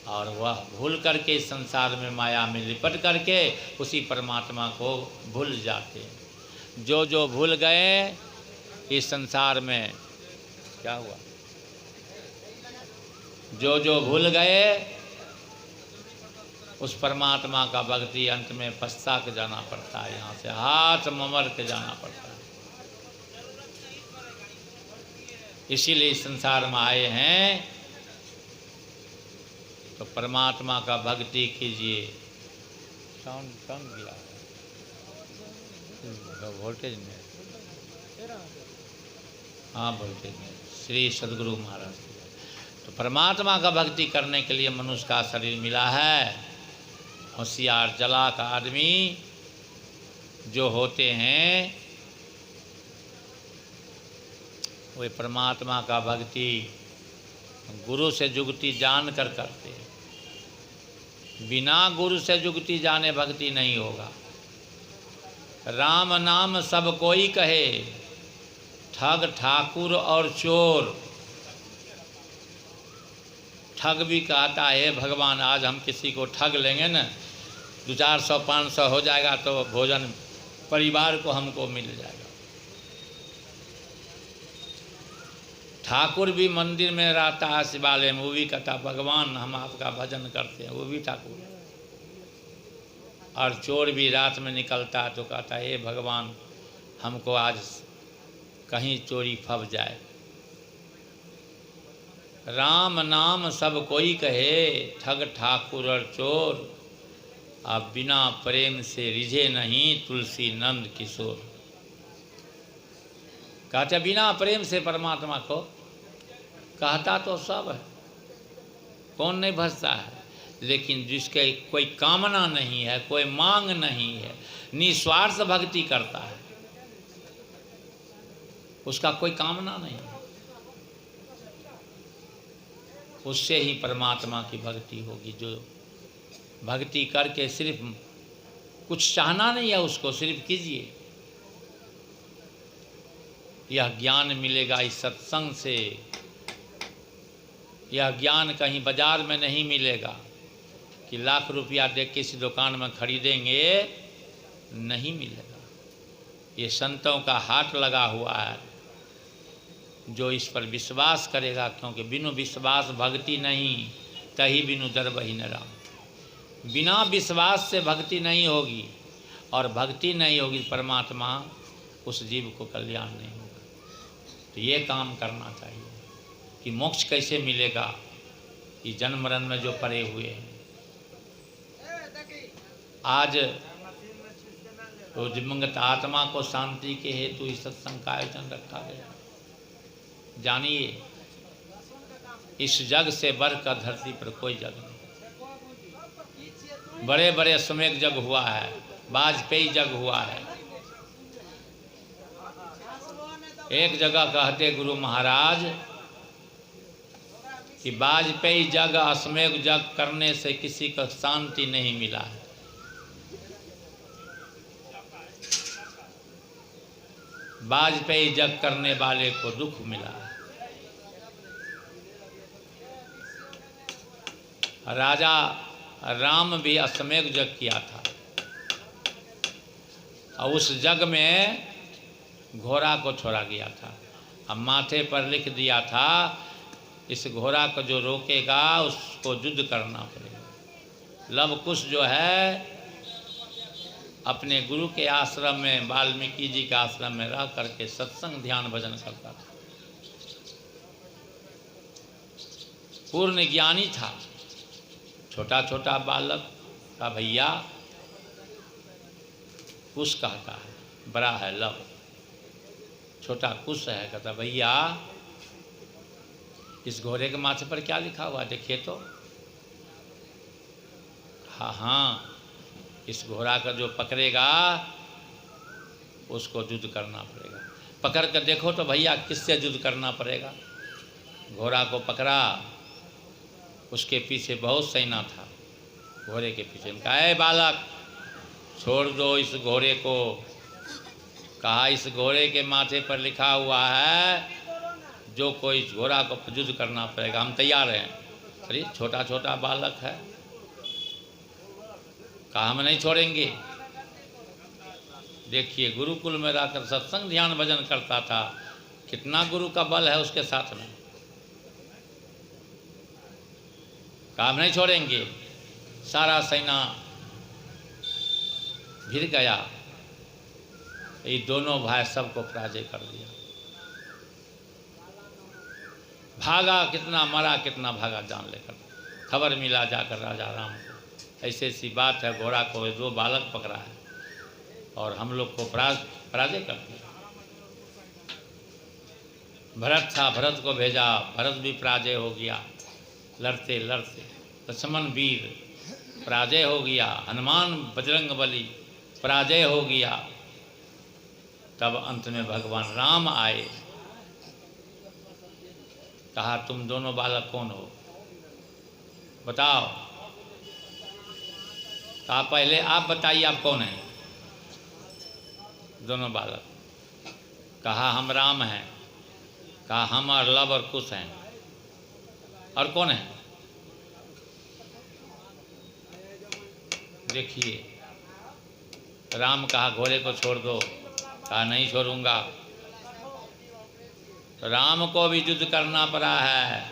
और वह भूल करके इस संसार में माया में लिपट करके उसी परमात्मा को भूल जाते हैं। जो जो भूल गए इस संसार में, क्या हुआ, जो जो भूल गए उस परमात्मा का भक्ति अंत में पछता के जाना पड़ता है, यहाँ से हाथ ममर के जाना पड़ता है। इसीलिए इस संसार में आए हैं, तो परमात्मा का भक्ति कीजिए। साउंड कम गया है, वोल्टेज में, हाँ वोल्टेज में। श्री सद्गुरु महाराज, तो परमात्मा का भक्ति करने के लिए मनुष्य का शरीर मिला है। होशियार चालाक आदमी जो होते हैं वे परमात्मा का भक्ति गुरु से जुगती जान कर करते हैं। बिना गुरु से जुगती जाने भक्ति नहीं होगा। राम नाम सब कोई कहे, ठग ठाकुर और चोर। ठग भी कहता है भगवान आज हम किसी को ठग लेंगे न, 200-400 500 हो जाएगा तो भोजन परिवार को हमको मिल जाएगा। ठाकुर भी मंदिर में रहता है शिवालय में, वो भी कहता भगवान हम आपका भजन करते हैं, वो भी ठाकुर। और चोर भी रात में निकलता है तो कहता है हे भगवान हमको आज कहीं चोरी फब जाए। राम नाम सब कोई कहे, ठग ठाकुर और चोर। अब बिना प्रेम से रिझे नहीं तुलसी नंद किशोर। कहते बिना प्रेम से परमात्मा को कहता तो सब है, कौन नहीं भजता है, लेकिन जिसके कोई कामना नहीं है, कोई मांग नहीं है, निस्वार्थ भक्ति करता है, उसका कोई कामना नहीं है, उससे ही परमात्मा की भक्ति होगी। जो भक्ति करके सिर्फ कुछ चाहना नहीं है, उसको सिर्फ कीजिए। यह ज्ञान मिलेगा इस सत्संग से। यह ज्ञान कहीं बाजार में नहीं मिलेगा कि लाख रुपया दे के किसी दुकान में खरीदेंगे, नहीं मिलेगा। ये संतों का हाथ लगा हुआ है, जो इस पर विश्वास करेगा, क्योंकि बिनु विश्वास भक्ति नहीं, तही बिनु दरबही न राम। बिना विश्वास से भक्ति नहीं होगी, और भक्ति नहीं होगी परमात्मा उस जीव को कल्याण नहीं होगा। तो ये काम करना चाहिए कि मोक्ष कैसे मिलेगा, ये जन्म मरण में जो पड़े हुए हैं। आज तो दिवंगत आत्मा को शांति के हेतु इस सत्संग का आयोजन रखा गया। जानिए इस जग से बढ़कर धरती पर कोई जग नहीं। बड़े बड़े समेक जग हुआ है, वाजपेयी जग हुआ है। एक जगह कहते गुरु महाराज कि वाजपेयी जग अश्वमेध जग करने से किसी को शांति नहीं मिला है। वाजपेयी जग करने वाले को दुख मिला है। राजा राम भी अश्वमेध जग किया था, और उस जग में घोड़ा को छोड़ा गया था। अब माथे पर लिख दिया था इस घोड़ा को जो रोकेगा उसको युद्ध करना पड़ेगा। लव कुश जो है अपने गुरु के आश्रम में, वाल्मीकि जी के आश्रम में रह करके सत्संग ध्यान भजन करता था। पूर्ण ज्ञानी था। छोटा छोटा बालक का भैया कुश कहता है, बड़ा है लव। छोटा कुश है, कहता भैया इस घोड़े के माथे पर क्या लिखा हुआ देखिए तो। हाँ हाँ, इस घोड़ा का जो पकड़ेगा उसको युद्ध करना पड़ेगा। पकड़ कर देखो तो भैया किससे युद्ध करना पड़ेगा। घोड़ा को पकड़ा, उसके पीछे बहुत सेना था। घोड़े के पीछे कहा ए बालक छोड़ दो इस घोड़े को। कहा इस घोड़े के माथे पर लिखा हुआ है जो कोई घोड़ा को युद्ध करना पड़ेगा, हम तैयार हैं। अरे छोटा छोटा बालक है, कहा हम नहीं छोड़ेंगे। देखिए गुरुकुल में रहकर सत्संग ध्यान भजन करता था, कितना गुरु का बल है उसके साथ में। कहा हम नहीं छोड़ेंगे। सारा सेना भिड़ गया, ये दोनों भाई सबको पराजय कर दिया। भागा कितना, मरा कितना, भागा जान लेकर। खबर मिला जाकर राजा राम को, ऐसी ऐसी बात है, घोड़ा को 2 बालक पकड़ा है और हम लोग को पराजय कर दिया। भरत था, भरत को भेजा, भरत भी पराजय हो गया लड़ते लड़ते। लक्ष्मण वीर पराजय हो गया, हनुमान बजरंग बली पराजय हो गया। तब अंत में भगवान राम आए, कहा तुम दोनों बालक कौन हो, बताओ। कहा पहले आप बताइए आप कौन हैं। दोनों बालक, कहा हम राम हैं। कहा हम और लव और कुश हैं। और कौन है? देखिए राम कहा घोड़े को छोड़ दो। कहा नहीं छोड़ूंगा। राम को भी युद्ध करना पड़ा है,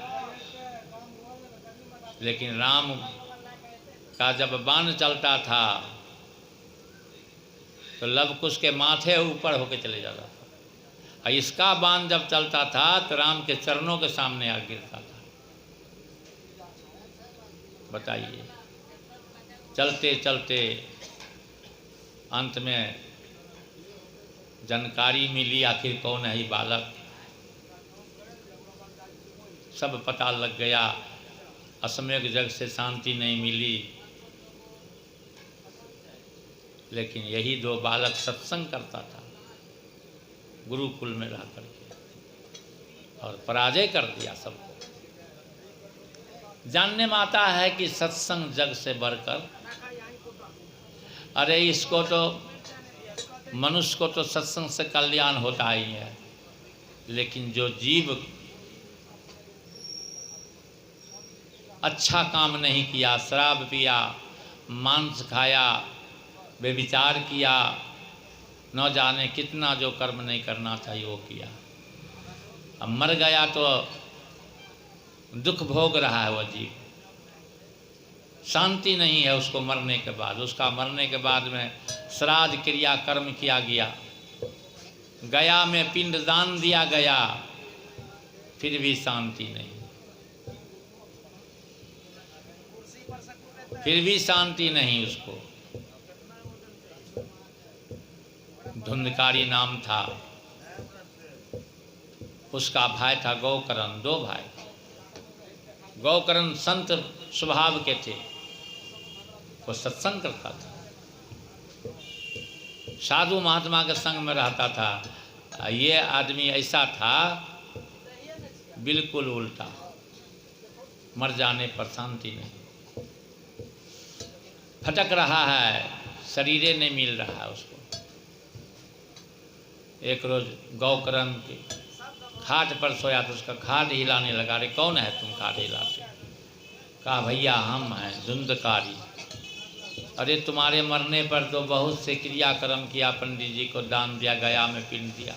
लेकिन राम का जब बाण चलता था तो लव कुश के माथे ऊपर होके चले जाता था, और इसका बाण जब चलता था तो राम के चरणों के सामने आ गिरता था। बताइए, चलते चलते अंत में जानकारी मिली आखिर कौन है ये बालक। सब पता लग गया, असमय जग से शांति नहीं मिली। लेकिन यही 2 बालक सत्संग करता था गुरुकुल में रह करके, और पराजय कर दिया सबको। जानने में आता है कि सत्संग जग से बढ़कर, अरे इसको तो मनुष्य को तो सत्संग से कल्याण होता ही है, लेकिन जो जीव अच्छा काम नहीं किया, शराब पिया, मांस खाया, व्यभिचार किया, न जाने कितना जो कर्म नहीं करना चाहिए वो किया, अब मर गया तो दुख भोग रहा है वह जीव। शांति नहीं है उसको मरने के बाद। उसका मरने के बाद में श्राद्ध क्रिया कर्म किया गया, गया में पिंडदान दिया गया, फिर भी शांति नहीं, फिर भी शांति नहीं उसको। धुंधकारी नाम था, उसका भाई था गौकर्ण, 2 भाई। गौकर्ण संत स्वभाव के थे, वो सत्संग करता था, साधु महात्मा के संग में रहता था। ये आदमी ऐसा था बिल्कुल उल्टा, मर जाने पर शांति नहीं, भटक रहा है, शरीरे नहीं मिल रहा है उसको। एक रोज गौकर्ण के खाट पर सोया तो उसका खाट हिलाने लगा। अरे कौन है तुम खाट हिलाते? कहा भैया हम हैं धुंधकारी। अरे तुम्हारे मरने पर तो बहुत से क्रियाक्रम किया, पंडित जी को दान दिया, गया में पिंड दिया।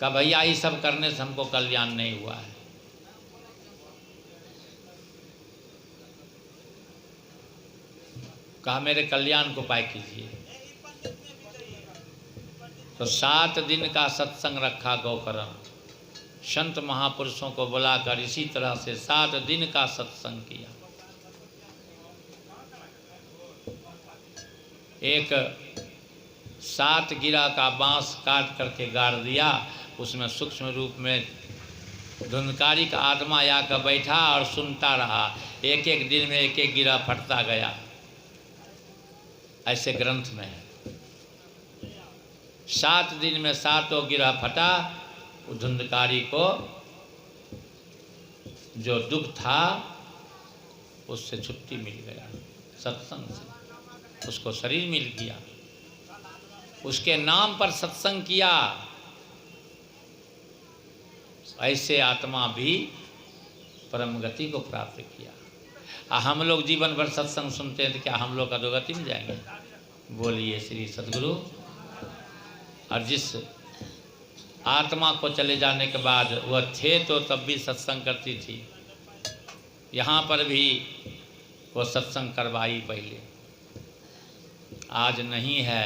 कहा भैया ये सब करने से हमको कल्याण नहीं हुआ है। कहा मेरे कल्याण को उपाय कीजिए। तो 7 दिन का सत्संग रखा गौकर्ण, संत महापुरुषों को बुलाकर इसी तरह से 7 दिन का सत्संग किया। एक 7 गिरा का बांस काट करके गाड़ दिया, उसमें सूक्ष्म रूप में धुंधकारी का आत्मा आकर बैठा और सुनता रहा। एक एक दिन में एक एक गिरा फटता गया, ऐसे ग्रंथ में है। 7 दिन में 7 गिरा फटा। धुंधकारी को जो दुख था उससे छुट्टी मिल गया, सत्संग से उसको शरीर मिल गया। उसके नाम पर सत्संग किया। ऐसे आत्मा भी परम गति को प्राप्त किया। हम लोग जीवन भर सत्संग सुनते हैं तो क्या हम लोग अधोगति में जाएंगे? बोलिए श्री सद्गुरु। और जिस आत्मा को चले जाने के बाद वह थे तो तब भी सत्संग करती थी, यहाँ पर भी वो सत्संग करवाई पहले, आज नहीं है